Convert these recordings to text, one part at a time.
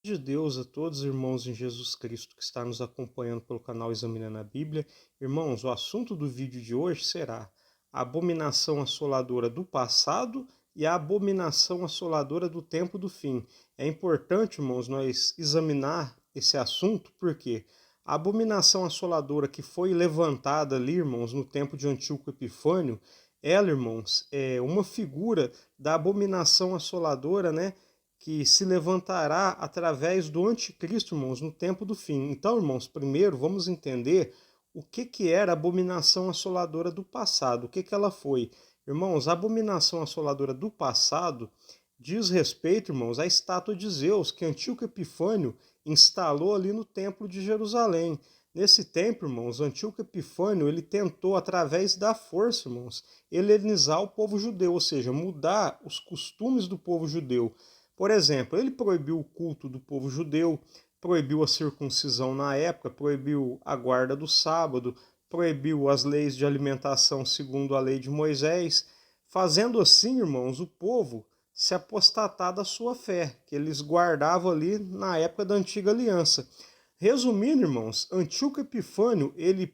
De Deus a todos os irmãos em Jesus Cristo que está nos acompanhando pelo canal Examinando a Bíblia. Irmãos, o assunto do vídeo de hoje será a abominação assoladora do passado e a abominação assoladora do tempo do fim. É importante, irmãos, nós examinar esse assunto porque a abominação assoladora que foi levantada ali, irmãos, no tempo de Antíoco Epifânio, ela, irmãos, é uma figura da abominação assoladora, né? Que se levantará através do anticristo, irmãos, no tempo do fim. Então, irmãos, primeiro vamos entender o que era a abominação assoladora do passado, o que ela foi. Irmãos, a abominação assoladora do passado diz respeito, irmãos, à estátua de Zeus que Antíoco Epifânio instalou ali no templo de Jerusalém. Nesse tempo, irmãos, Antíoco Epifânio, ele tentou, através da força, irmãos, helenizar o povo judeu, ou seja, mudar os costumes do povo judeu. Por exemplo, ele proibiu o culto do povo judeu, proibiu a circuncisão na época, proibiu a guarda do sábado, proibiu as leis de alimentação segundo a lei de Moisés, fazendo assim, irmãos, o povo se apostatar da sua fé, que eles guardavam ali na época da antiga aliança. Resumindo, irmãos, Antíoco Epifânio, ele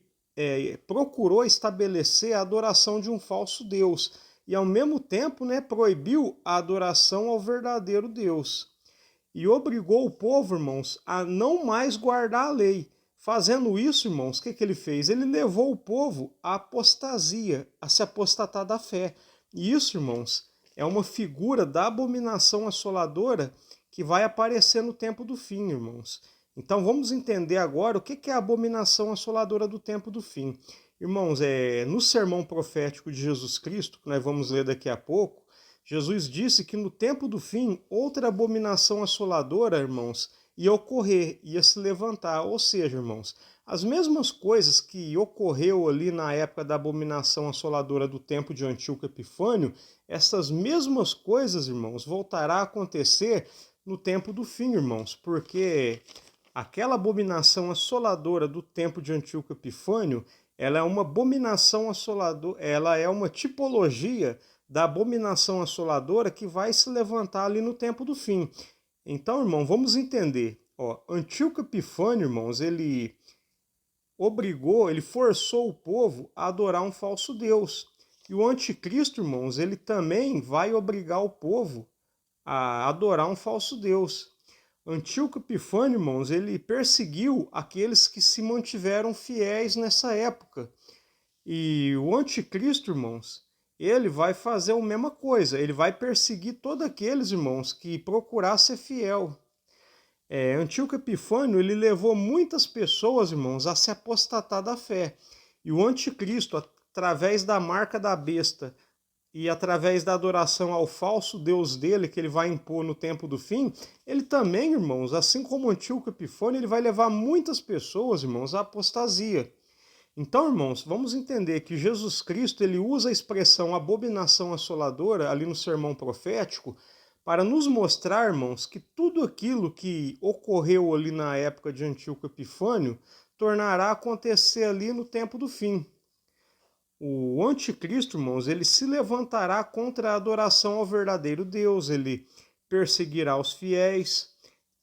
procurou estabelecer a adoração de um falso Deus, e ao mesmo tempo, né, proibiu a adoração ao verdadeiro Deus. E obrigou o povo, irmãos, a não mais guardar a lei. Fazendo isso, irmãos, o que ele fez? Ele levou o povo à apostasia, a se apostatar da fé. E isso, irmãos, é uma figura da abominação assoladora que vai aparecer no tempo do fim, irmãos. Então vamos entender agora o que é a abominação assoladora do tempo do fim. Irmãos, no sermão profético de Jesus Cristo, que nós vamos ler daqui a pouco, Jesus disse que no tempo do fim, outra abominação assoladora, irmãos, ia ocorrer, ia se levantar. Ou seja, irmãos, as mesmas coisas que ocorreu ali na época da abominação assoladora do tempo de Antíoco Epifânio, essas mesmas coisas, irmãos, voltará a acontecer no tempo do fim, irmãos, porque aquela abominação assoladora do tempo de Antíoco Epifânio, ela é uma abominação assoladora, ela é uma tipologia da abominação assoladora que vai se levantar ali no tempo do fim. Então, irmão, vamos entender. Antíoco Epifânio, irmãos, ele ele forçou o povo a adorar um falso Deus. E o anticristo, irmãos, ele também vai obrigar o povo a adorar um falso Deus. Antíoco Epifânio, irmãos, ele perseguiu aqueles que se mantiveram fiéis nessa época. E o anticristo, irmãos, ele vai fazer a mesma coisa. Ele vai perseguir todos aqueles, irmãos, que procurar ser fiel. Antíoco Epifânio, ele levou muitas pessoas, irmãos, a se apostatar da fé. E o anticristo, através da marca da besta e através da adoração ao falso Deus dele, que ele vai impor no tempo do fim, ele também, irmãos, assim como Antíoco Epifânio, ele vai levar muitas pessoas, irmãos, à apostasia. Então, irmãos, vamos entender que Jesus Cristo ele usa a expressão abominação assoladora ali no sermão profético para nos mostrar, irmãos, que tudo aquilo que ocorreu ali na época de Antíoco Epifânio tornará a acontecer ali no tempo do fim. O anticristo, irmãos, ele se levantará contra a adoração ao verdadeiro Deus, ele perseguirá os fiéis,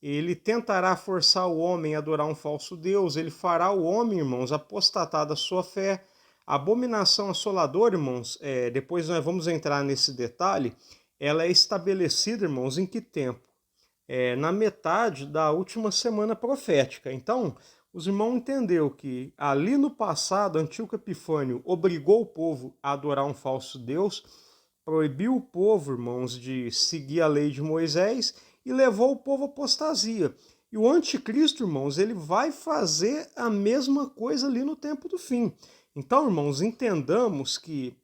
ele tentará forçar o homem a adorar um falso Deus, ele fará o homem, irmãos, apostatar da sua fé. A abominação assoladora, irmãos, depois nós vamos entrar nesse detalhe, ela é estabelecida, irmãos, em que tempo? Na metade da última semana profética. Então, os irmãos entenderam que ali no passado, Antíoco Epifânio obrigou o povo a adorar um falso Deus, proibiu o povo, irmãos, de seguir a lei de Moisés e levou o povo à apostasia. E o anticristo, irmãos, ele vai fazer a mesma coisa ali no tempo do fim. Então, irmãos, entendamos que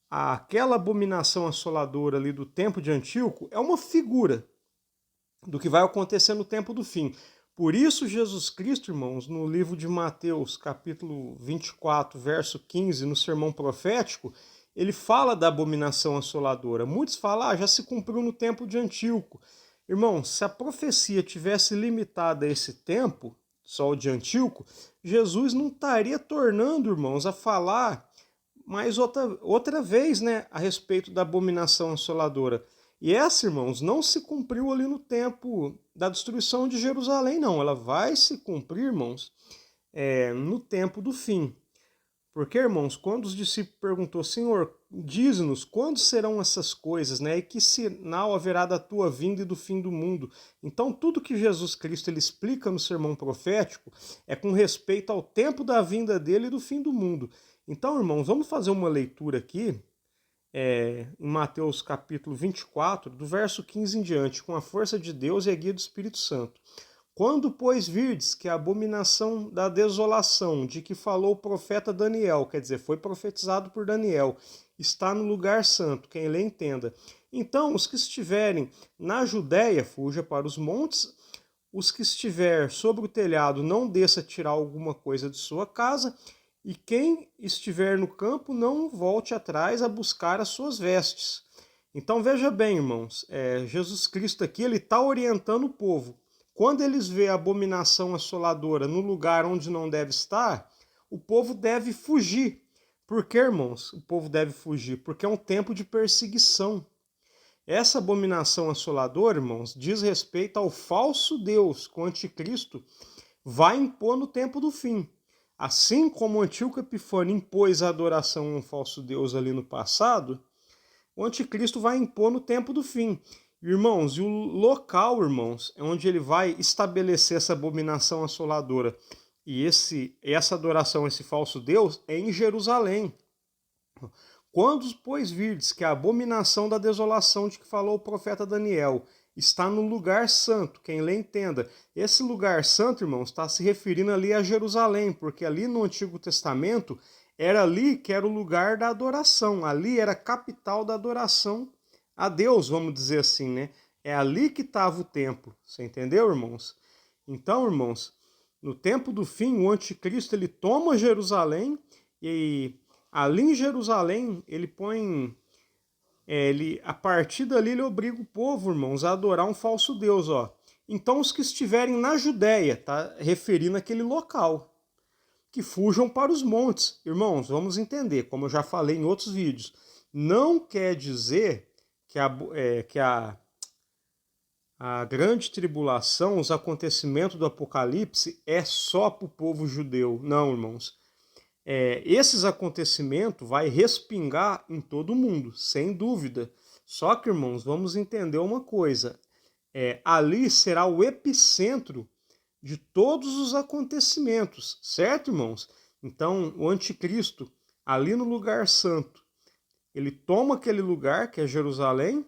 aquela abominação assoladora ali do tempo de Antíoco é uma figura do que vai acontecer no tempo do fim. Por isso, Jesus Cristo, irmãos, no livro de Mateus, capítulo 24, verso 15, no sermão profético, ele fala da abominação assoladora. Muitos falam, já se cumpriu no tempo de Antíoco. Irmãos, se a profecia tivesse limitada a esse tempo, só o de Antíoco, Jesus não estaria tornando, irmãos, a falar mais outra vez, né, a respeito da abominação assoladora. E essa, irmãos, não se cumpriu ali no tempo da destruição de Jerusalém, não. Ela vai se cumprir, irmãos, no tempo do fim. Porque, irmãos, quando os discípulos perguntou, Senhor, diz-nos quando serão essas coisas, né? E que sinal haverá da tua vinda e do fim do mundo? Então, tudo que Jesus Cristo ele explica no sermão profético é com respeito ao tempo da vinda dele e do fim do mundo. Então, irmãos, vamos fazer uma leitura aqui, em Mateus capítulo 24, do verso 15 em diante, com a força de Deus e a guia do Espírito Santo. Quando, pois, virdes que a abominação da desolação, de que falou o profeta Daniel, quer dizer, foi profetizado por Daniel, está no lugar santo, quem lê entenda. Então, os que estiverem na Judéia, fuja para os montes, os que estiver sobre o telhado, não desça tirar alguma coisa de sua casa, e quem estiver no campo, não volte atrás a buscar as suas vestes. Então, veja bem, irmãos, Jesus Cristo aqui, ele está orientando o povo. Quando eles vê a abominação assoladora no lugar onde não deve estar, o povo deve fugir. Por que, irmãos, o povo deve fugir? Porque é um tempo de perseguição. Essa abominação assoladora, irmãos, diz respeito ao falso Deus que o anticristo vai impor no tempo do fim. Assim como o Antíoco Epifânio impôs a adoração a um falso Deus ali no passado, o anticristo vai impor no tempo do fim. Irmãos, e o local, irmãos, é onde ele vai estabelecer essa abominação assoladora e essa adoração a esse falso Deus é em Jerusalém. Quando, pois, virdes que a abominação da desolação de que falou o profeta Daniel está no lugar santo, quem lê entenda. Esse lugar santo, irmãos, está se referindo ali a Jerusalém, porque ali no Antigo Testamento era ali que era o lugar da adoração, ali era a capital da adoração a Deus, vamos dizer assim, né? É ali que estava o templo, você entendeu, irmãos? Então, irmãos, no tempo do fim, o anticristo ele toma Jerusalém e ali em Jerusalém ele põe, a partir dali ele obriga o povo, irmãos, a adorar um falso Deus, ó. Então os que estiverem na Judéia, tá referindo aquele local, que fujam para os montes. Irmãos, vamos entender, como eu já falei em outros vídeos, não quer dizer que a grande tribulação, os acontecimentos do Apocalipse é só para o povo judeu. Não, irmãos. Esses acontecimentos vai respingar em todo mundo, sem dúvida. Só que, irmãos, vamos entender uma coisa. Ali será o epicentro de todos os acontecimentos, certo, irmãos? Então, o anticristo, ali no lugar santo, ele toma aquele lugar, que é Jerusalém,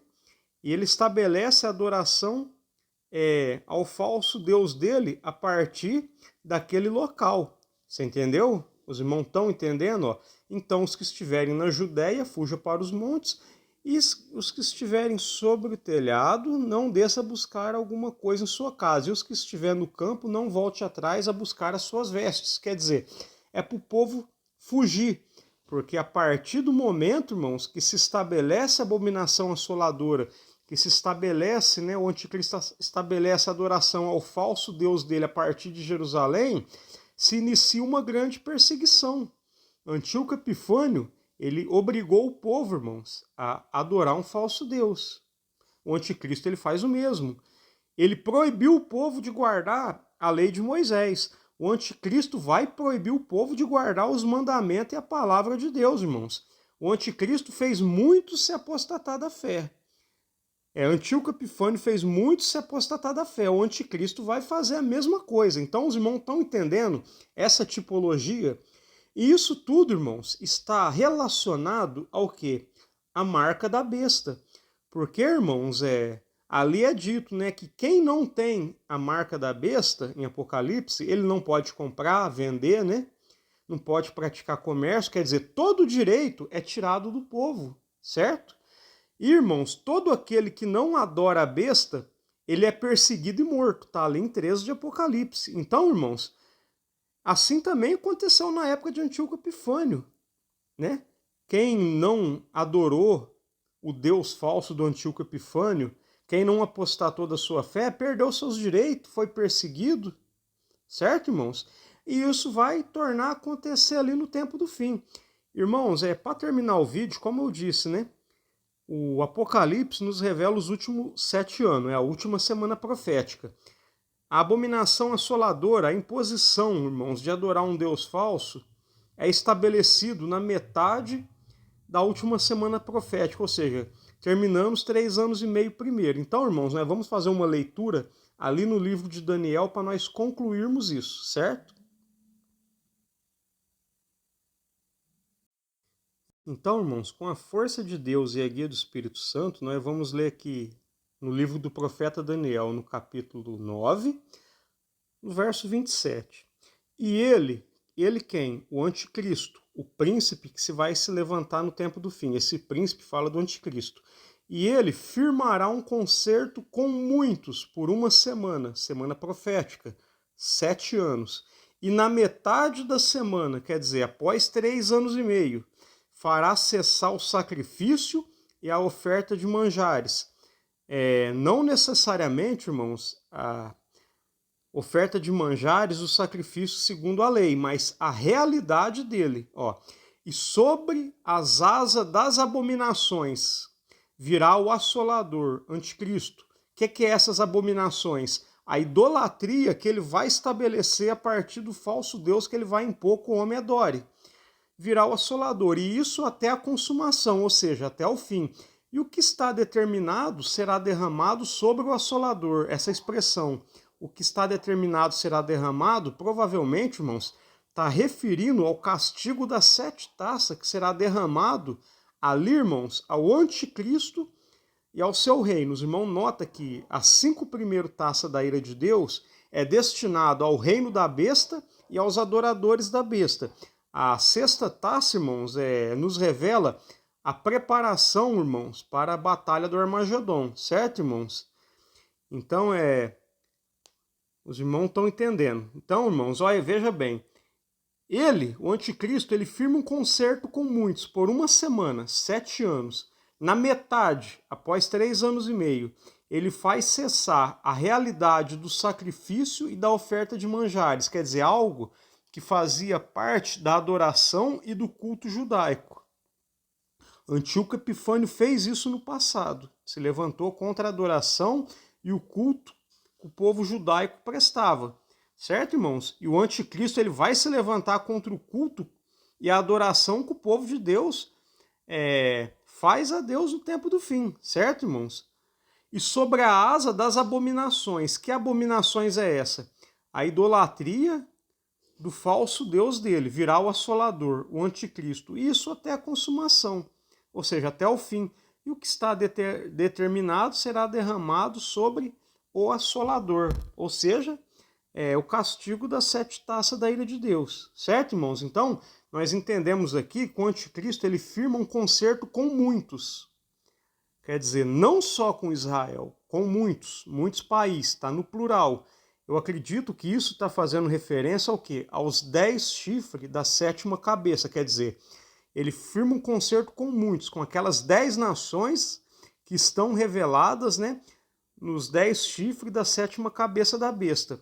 e ele estabelece a adoração ao falso Deus dele a partir daquele local. Você entendeu? Os irmãos estão entendendo? Ó? Então, os que estiverem na Judéia, fuja para os montes, e os que estiverem sobre o telhado, não desça a buscar alguma coisa em sua casa. E os que estiverem no campo, não volte atrás a buscar as suas vestes. Quer dizer, é para o povo fugir. Porque a partir do momento, irmãos, que se estabelece a abominação assoladora, que se estabelece, né, o anticristo estabelece a adoração ao falso Deus dele a partir de Jerusalém, se inicia uma grande perseguição. Antíoco Epifânio, ele obrigou o povo, irmãos, a adorar um falso Deus. O anticristo ele faz o mesmo. Ele proibiu o povo de guardar a lei de Moisés. O anticristo vai proibir o povo de guardar os mandamentos e a palavra de Deus, irmãos. O anticristo fez muitos se apostatar da fé. Antíoco Epifânio fez muitos se apostatar da fé. O anticristo vai fazer a mesma coisa. Então os irmãos estão entendendo essa tipologia? E isso tudo, irmãos, está relacionado ao quê? A marca da besta. Porque, irmãos, ali é dito, né, que quem não tem a marca da besta, em Apocalipse, ele não pode comprar, vender, né? Não pode praticar comércio, quer dizer, todo o direito é tirado do povo, certo? Irmãos, todo aquele que não adora a besta, ele é perseguido e morto, tá ali em 13 de Apocalipse. Então, irmãos, assim também aconteceu na época de Antíoco Epifânio, né? Quem não adorou o Deus falso do Antíoco Epifânio, quem não apostatou da sua fé, perdeu seus direitos, foi perseguido, certo, irmãos? E isso vai tornar a acontecer ali no tempo do fim. Irmãos, para terminar o vídeo, como eu disse, né? o Apocalipse nos revela os últimos 7 anos, é a última semana profética. A abominação assoladora, a imposição, irmãos, de adorar um Deus falso, é estabelecido na metade da última semana profética, ou seja, terminamos 3 anos e meio primeiro. Então, irmãos, nós vamos fazer uma leitura ali no livro de Daniel para nós concluirmos isso, certo? Então, irmãos, com a força de Deus e a guia do Espírito Santo, nós vamos ler aqui no livro do profeta Daniel, no capítulo 9, no verso 27. E ele quem? O anticristo, o príncipe que vai se levantar no tempo do fim. Esse príncipe fala do anticristo. E ele firmará um concerto com muitos por uma semana, semana profética, 7 anos. E na metade da semana, quer dizer, após 3 anos e meio, fará cessar o sacrifício e a oferta de manjares. Não necessariamente, irmãos, a oferta de manjares, o sacrifício segundo a lei, mas a realidade dele. E sobre as asas das abominações virá o assolador, anticristo. O que é essas abominações? A idolatria que ele vai estabelecer a partir do falso Deus que ele vai impor que o homem adore. Virá o assolador, e isso até a consumação, ou seja, até o fim. E o que está determinado será derramado sobre o assolador. Essa expressão, o que está determinado será derramado, provavelmente, irmãos, está referindo ao castigo das 7 taças que será derramado ali, irmãos, ao anticristo e ao seu reino. Os irmãos notam que as 5 primeiras taças da ira de Deus é destinado ao reino da besta e aos adoradores da besta. A 6ª taça, irmãos, nos revela a preparação, irmãos, para a batalha do Armagedon, certo, irmãos? Então, os irmãos estão entendendo. Então, irmãos, veja bem. Ele, o anticristo, ele firma um concerto com muitos por uma semana, 7 anos. Na metade, após 3 anos e meio, ele faz cessar a realidade do sacrifício e da oferta de manjares, quer dizer, algo que fazia parte da adoração e do culto judaico. Antíoco Epifânio fez isso no passado, se levantou contra a adoração e o culto que o povo judaico prestava, certo, irmãos? E o anticristo ele vai se levantar contra o culto e a adoração que o povo de Deus faz a Deus no tempo do fim, certo, irmãos? E sobre a asa das abominações, que abominações é essa? A idolatria do falso Deus dele, virá o assolador, o anticristo, isso até a consumação, ou seja, até o fim. E o que está determinado será derramado sobre o assolador, ou seja, o castigo das 7 taças da ira de Deus, certo, irmãos? Então, nós entendemos aqui que o anticristo ele firma um concerto com muitos, quer dizer, não só com Israel, com muitos países, está no plural. Eu acredito que isso está fazendo referência ao quê? Aos 10 chifres da 7ª cabeça, quer dizer, ele firma um concerto com muitos, com aquelas 10 nações que estão reveladas, nos 10 chifres da 7ª cabeça da besta.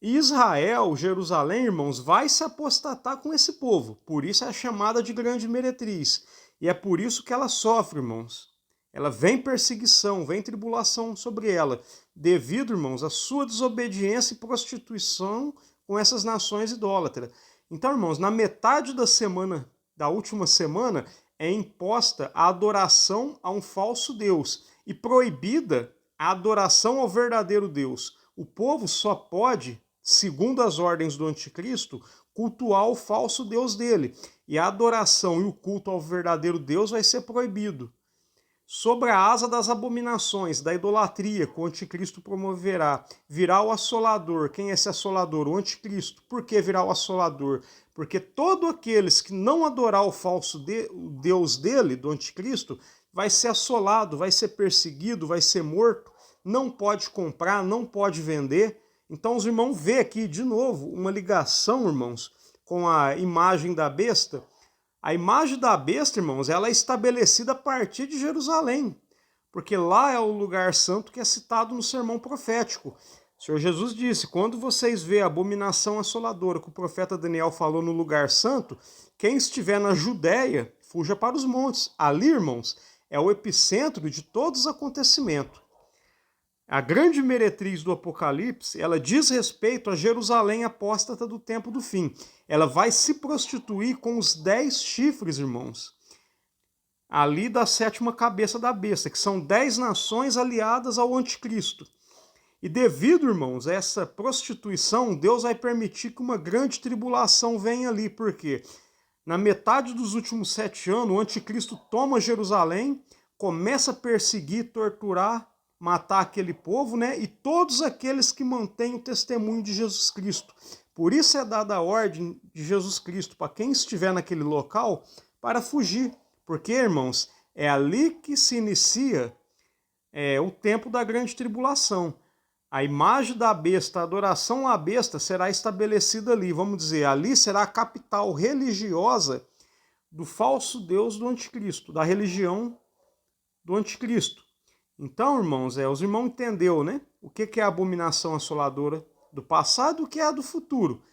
E Israel, Jerusalém, irmãos, vai se apostatar com esse povo, por isso é chamada de grande meretriz, e é por isso que ela sofre, irmãos. Ela vem perseguição, vem tribulação sobre ela, devido, irmãos, à sua desobediência e prostituição com essas nações idólatras. Então, irmãos, na metade da última semana, é imposta a adoração a um falso Deus e proibida a adoração ao verdadeiro Deus. O povo só pode, segundo as ordens do anticristo, cultuar o falso Deus dele. E a adoração e o culto ao verdadeiro Deus vai ser proibido. Sobre a asa das abominações, da idolatria que o anticristo promoverá, virá o assolador. Quem é esse assolador? O anticristo. Por que virá o assolador? Porque todos aqueles que não adorar o falso Deus dele, do anticristo, vai ser assolado, vai ser perseguido, vai ser morto, não pode comprar, não pode vender. Então os irmãos vê aqui de novo uma ligação, irmãos, com a imagem da besta. A imagem da besta, irmãos, ela é estabelecida a partir de Jerusalém, porque lá é o lugar santo que é citado no sermão profético. O Senhor Jesus disse, quando vocês vê a abominação assoladora que o profeta Daniel falou no lugar santo, quem estiver na Judéia, fuja para os montes. Ali, irmãos, é o epicentro de todos os acontecimentos. A grande meretriz do Apocalipse, ela diz respeito a Jerusalém apóstata do tempo do fim. Ela vai se prostituir com os 10 chifres, irmãos, ali da 7ª cabeça da besta, que são 10 nações aliadas ao anticristo. E devido, irmãos, a essa prostituição, Deus vai permitir que uma grande tribulação venha ali, porque na metade dos últimos 7 anos, o anticristo toma Jerusalém, começa a perseguir, torturar, matar aquele povo, né? E todos aqueles que mantêm o testemunho de Jesus Cristo. Por isso é dada a ordem de Jesus Cristo para quem estiver naquele local para fugir. Porque, irmãos, é ali que se inicia o tempo da grande tribulação. A imagem da besta, a adoração à besta será estabelecida ali. Vamos dizer, ali será a capital religiosa do falso Deus do anticristo, da religião do anticristo. Então, irmãos, os irmãos entenderam, né? O que é a abominação assoladora do passado e o que é a do futuro.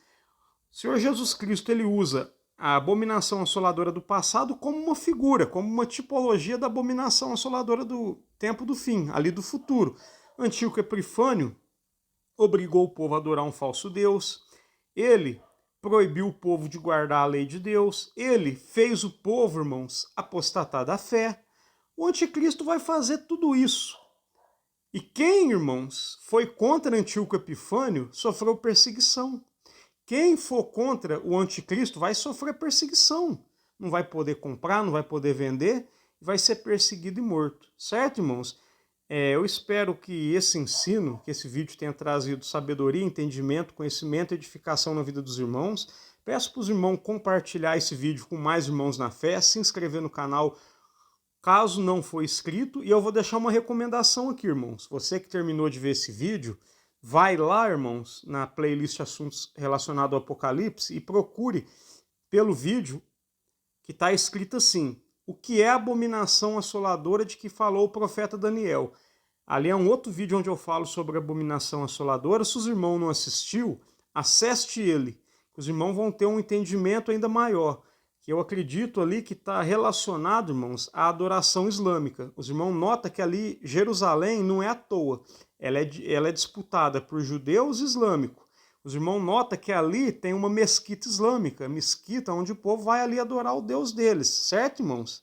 O Senhor Jesus Cristo, ele usa a abominação assoladora do passado como uma figura, como uma tipologia da abominação assoladora do tempo do fim, ali do futuro. Antíoco Epifânio obrigou o povo a adorar um falso Deus, ele proibiu o povo de guardar a lei de Deus, ele fez o povo, irmãos, apostatar da fé. O anticristo vai fazer tudo isso. E quem, irmãos, foi contra Antíoco Epifânio sofreu perseguição. Quem for contra o anticristo vai sofrer perseguição. Não vai poder comprar, não vai poder vender, vai ser perseguido e morto. Certo, irmãos? Eu espero que esse ensino, que esse vídeo tenha trazido sabedoria, entendimento, conhecimento e edificação na vida dos irmãos. Peço para os irmãos compartilhar esse vídeo com mais irmãos na fé, se inscrever no canal caso não for inscrito. E eu vou deixar uma recomendação aqui, irmãos. Você que terminou de ver esse vídeo, vai lá, irmãos, na playlist Assuntos Relacionados ao Apocalipse e procure pelo vídeo que está escrito assim: o que é a abominação assoladora de que falou o profeta Daniel. Ali é um outro vídeo onde eu falo sobre a abominação assoladora. Se os irmãos não assistiu, acesse ele. Os irmãos vão ter um entendimento ainda maior, que eu acredito ali que está relacionado, irmãos, à adoração islâmica. Os irmãos notam que ali Jerusalém não é à toa. Ela é disputada por judeus e islâmicos. Os irmãos notam que ali tem uma mesquita islâmica, mesquita onde o povo vai ali adorar o Deus deles, certo, irmãos?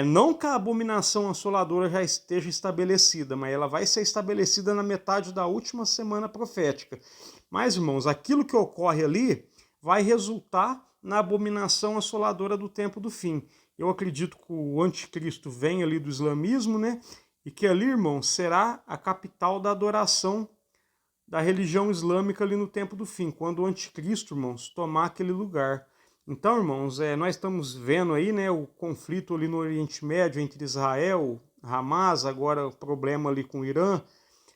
Não que a abominação assoladora já esteja estabelecida, mas ela vai ser estabelecida na metade da última semana profética. Mas, irmãos, aquilo que ocorre ali vai resultar na abominação assoladora do tempo do fim. Eu acredito que o anticristo vem ali do islamismo, né? E que ali, irmãos, será a capital da adoração da religião islâmica ali no tempo do fim, quando o anticristo, irmãos, tomar aquele lugar. Então, irmãos, nós estamos vendo aí, né, o conflito ali no Oriente Médio entre Israel, Hamas, agora o problema ali com o Irã,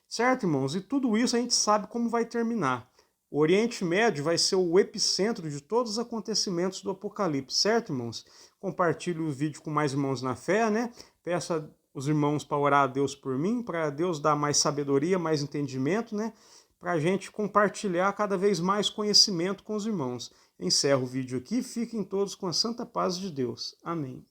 certo, irmãos? E tudo isso a gente sabe como vai terminar. O Oriente Médio vai ser o epicentro de todos os acontecimentos do Apocalipse, certo, irmãos? Compartilhe o vídeo com mais irmãos na fé, né? Peça os irmãos para orar a Deus por mim, para Deus dar mais sabedoria, mais entendimento, né? Para a gente compartilhar cada vez mais conhecimento com os irmãos. Encerro o vídeo aqui, fiquem todos com a santa paz de Deus. Amém.